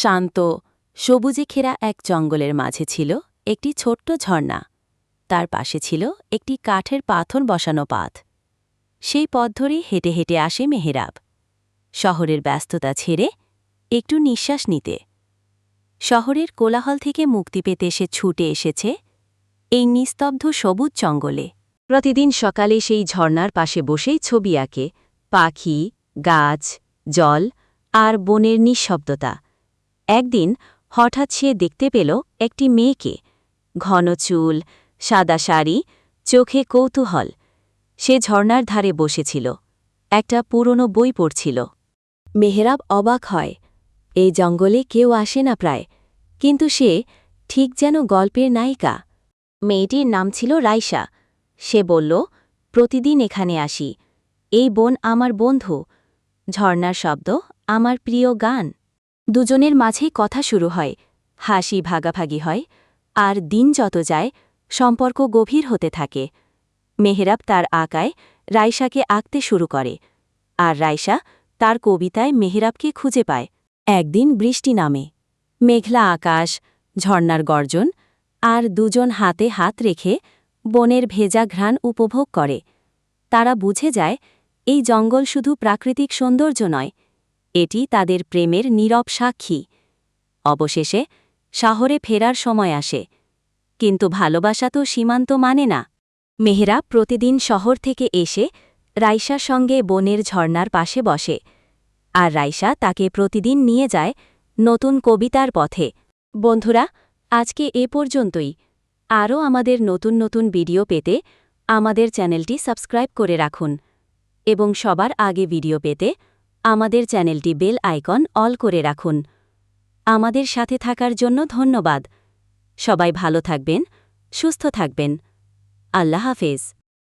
শান্ত সবুজে ঘেরা এক জঙ্গলের মাঝে ছিল একটি ছোট্ট ঝর্ণা। তার পাশে ছিল একটি কাঠের পাথর বসানো পাথ। সেই পথ ধরে হেঁটে হেঁটে আসে মেহেরাব, শহরের ব্যস্ততা ছেড়ে একটু নিঃশ্বাস নিতে। শহরের কোলাহল থেকে মুক্তি পেতে সে ছুটে এসেছে এই নিস্তব্ধ সবুজ জঙ্গলে। প্রতিদিন সকালে সেই ঝর্ণার পাশে বসেই ছবি আঁকে পাখি, গাছ, জল আর বনের নিঃশব্দতা। একদিন হঠাৎ সে দেখতে পেল একটি মেয়েকে, ঘন চুল, সাদা শাড়ি, চোখে কৌতূহল। সে ঝর্ণার ধারে বসেছিল, একটা পুরনো বই পড়ছিল। মেহেরাব অবাক হয়, এই জঙ্গলে কেউ আসে না প্রায়, কিন্তু সে ঠিক যেন গল্পের নায়িকা। মেয়েটির নাম ছিল রাইসা। সে বলল, প্রতিদিন এখানে আসি, এই বন আমার বন্ধু, ঝর্ণার শব্দ আমার প্রিয় গান। দুজনের মাঝেই কথা শুরু হয়, হাসি ভাগাভাগি হয়, আর দিন যত যায় সম্পর্ক গভীর হতে থাকে। মেহেরাব তার আঁকায় রাইসাকে আঁকতে শুরু করে, আর রাইসা তার কবিতায় মেহেরাবকে খুঁজে পায়। একদিন বৃষ্টি নামে, মেঘলা আকাশ, ঝর্ণার গর্জন, আর দুজন হাতে হাত রেখে বনের ভেজা ঘ্রাণ উপভোগ করে। তারা বুঝে যায় এই জঙ্গল শুধু প্রাকৃতিক সৌন্দর্য নয়, এটি তাদের প্রেমের নীরব সাক্ষী। অবশেষে শহরে ফেরার সময় আসে, কিন্তু ভালোবাসা তো সীমান্ত মানে না। মেহেরাব প্রতিদিন শহর থেকে এসে রাইসার সঙ্গে বনের ঝর্ণার পাশে বসে, আর রাইসা তাকে প্রতিদিন নিয়ে যায় নতুন কবিতার পথে। বন্ধুরা, আজকে এ পর্যন্তই। আরও আমাদের নতুন নতুন ভিডিও পেতে আমাদের চ্যানেলটি সাবস্ক্রাইব করে রাখুন, এবং সবার আগে ভিডিও পেতে আমাদের চ্যানেলটি বেল আইকন অল করে রাখুন। আমাদের সাথে থাকার জন্য ধন্যবাদ। সবাই ভালো থাকবেন, সুস্থ থাকবেন। আল্লাহ হাফেজ।